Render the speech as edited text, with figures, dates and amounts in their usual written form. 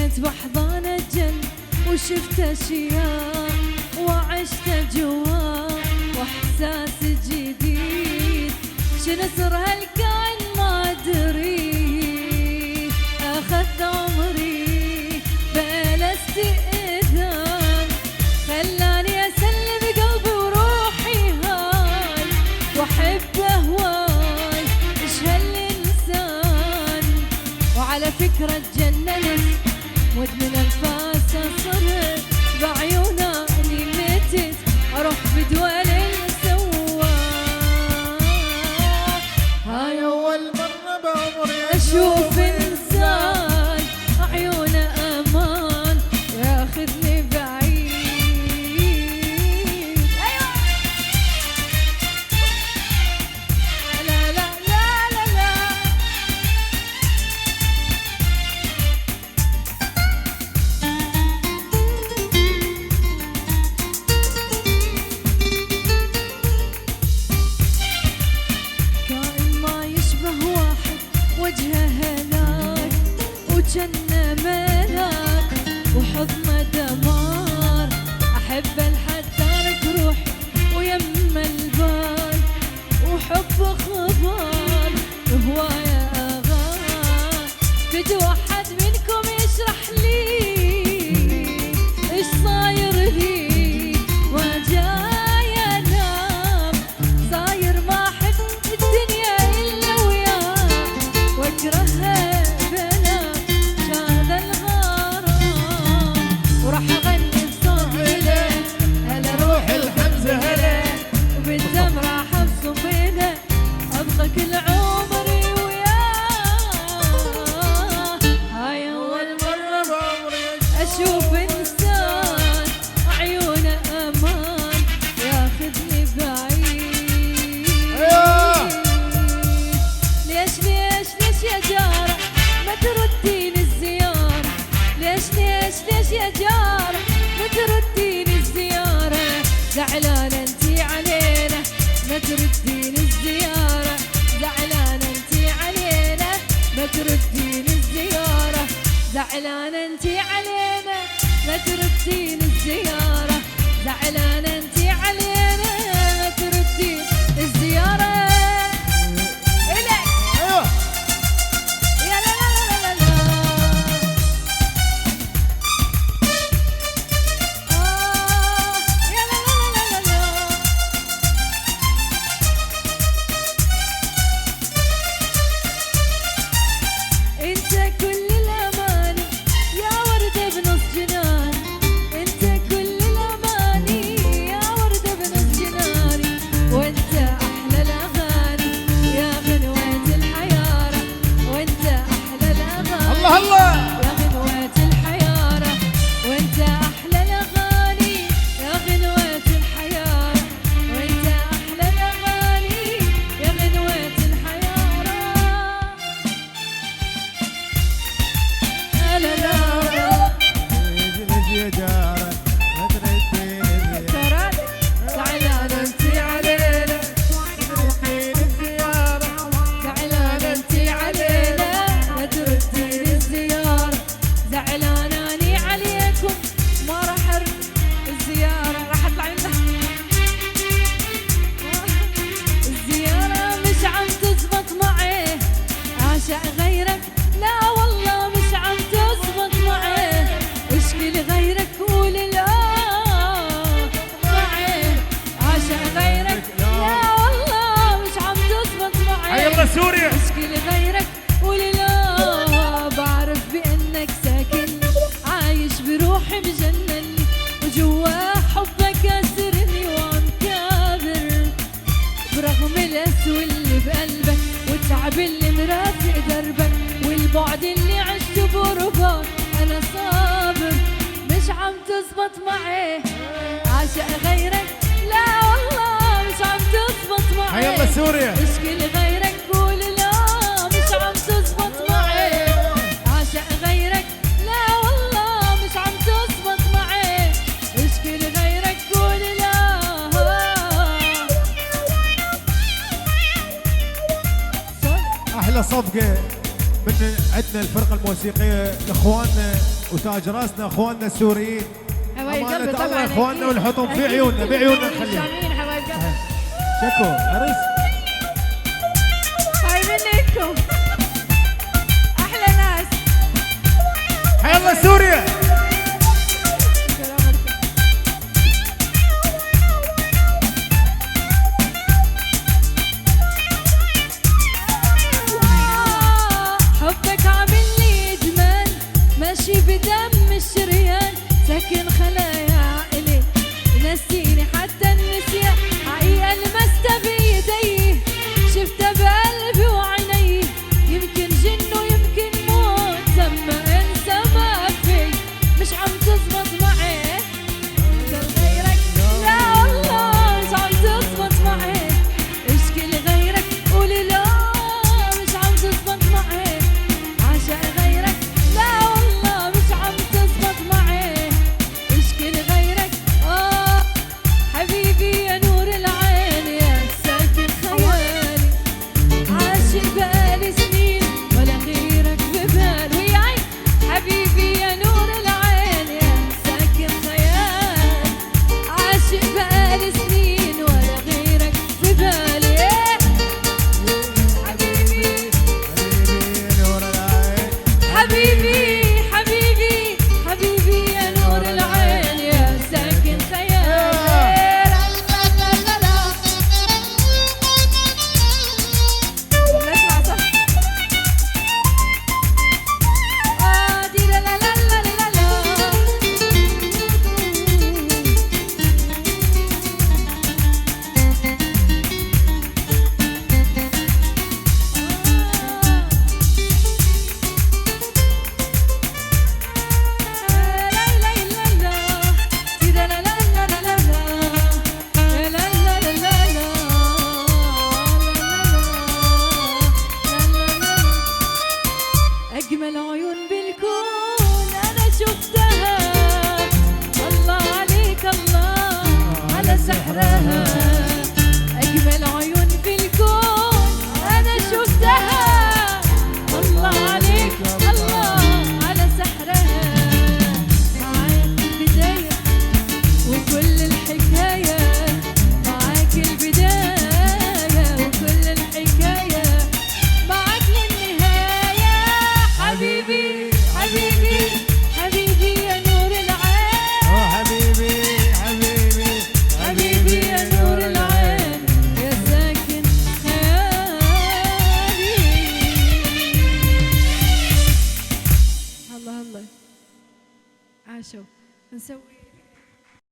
كنت بحضان الجن وشفت اشياء وعشت جوا واحساس جديد شنو سر هالكائن ما ادري اخذ عمري بلا استئذان خلاني اسلم قلبي وروحي هاي واحبه هواي ايش هالانسان وعلى فكره تجننت مدمن الفاسة صرت بعيونها اني متت اروح بدول السواق هاي اول مرة بعمري اشوف انسان عيونه امان ياخذني بعيد. ايوه لا لا لا لا لا كائن ما يشبه واحد وجهه هلاك وجنه ملاك وحضنه دمار احبه لحد تارك روحي ويم البال وحبه خبال هوايه اغار بدي واحد منكم يشرح لي ايش صاير لي ما جاي انام صاير ما احب الدنيا الا وياه واكرهها بلا هذا الغرام وراح اغني بصوتي له هلا روح الحمزة هلا وبالدم راح ابصم بينه ابقى كل عمري وياه. هاي اول مرة بعمري اشوف انسان عيونه امان ياخذني بعيد. ايوه ليش ليش ليش يا جاره ما تردين الزياره ليش ليش ليش يا جاره ما تردين الزياره زعلانه انتي علينا ما تردين الزياره زعلانه انتي علينا ما تردين الزياره زعلانه انتي علينا ما تردين الزياره زعلانه انتي علينا ما تردين الزياره. إلك ايوه يا لا لا لا لا لا يا لا لا لا لا لا انت كل الاماني يا ورده بنص جنان انت كل الاماني يا ورده بنص جناني وانت احلى الاغاني يا غنوه الحياره وانت احلى الاغاني الله الله يا غنوة الحيارة وانت احلى الاغاني يا غنوة الحيارة وانت احلى الاغاني يا غنوة الحيارة. لا لا ليش يا جارة ما تردين الزيارة ترى زعلانة انتي علينا تردين الزيارة زعلانة انتي علينا ما تردين الزيارة زعلانة اني عليكم ما راح ارد الزيارة راح اطلع منها الزيارة مش عم تزبط معي عاشق غيرك لا والله مش عم تزبط معي اشكي لغيرك قول لا معي عاشق غيرك لا والله مش عم تزبط معي هاي يلا سوريا اشكي لغيرك قولي لا بعرف بانك ساكن عايش بروحي مجنني وجوا حبك اسرني وعم كابر برغم القسوة اللي بقلبك والتعب اللي مرافق دربك والبعد اللي عشته بقربك انا صابر مش عم تزبط معي عاشق غيرك لا والله مش عم تزبط معي هاي يلا سوريا اشكي لغيرك قول لا مش عم تزبط معي عاشق غيرك لا والله مش عم تزبط معي اشكي لغيرك قول لا. احلى صفقة من عندنا الفرقة الموسيقية لاخواننا وتاج راسنا اخواننا السوريين. حبايب قلبي أمانة طبعا الله اخواننا أكيد. ونحطهم في أكيد. عيوننا، بعيوننا نخليهم. الشاميين حبايب قلبي. شكو عرس. هاي منكم احلى ناس. حي الله سوريا. حبك عامل لي ادمان، ماشي بدم الشريان، ساكن خلايا عقلي، نسيني حتى النسيان، حقيقة لمست بيدي، شفتها بقلبي وعيني، يمكن جن ويمكن موت، لما انسى ما في، مش عم تزبط معي، غيرك لا والله مش عم تزبط معي، اشكي لغيرك قولي لا مش عم تزبط معي، عاشق غيرك لا والله مش عم تزبط معي، اشكي لغيرك حبيبي يا نور العين يا ساكن خيالي، عاشق بقالي سنين ولا غيرك ببالي، يا عين حبيبي يا نور العين يا ساكن خيالي، عاشق بقالي سنين ولا غيرك ببالي، حبيبي حبيبي نور العين. حبيبي حبيبي حبيبي يا نور العين يا ساكن خيالي. لا لا لا لا نسمع صح. دي لا لا لا لا لا لا. أجمل عيون بالكون أنا شفتها، الله عليك الله على سحرها، أجمل عيون بالكون أنا شفتها، الله عليك الله على سحرها، معاك البداية وكل الحكاية، معاك البداية وكل الحكاية، معاك للنهاية، حبيبي حبيبي حبيبي يا نور العين، حبيبي حبيبي حبيبي يا نور العين يا ساكن خيالي. الله الله عاشوا نسوي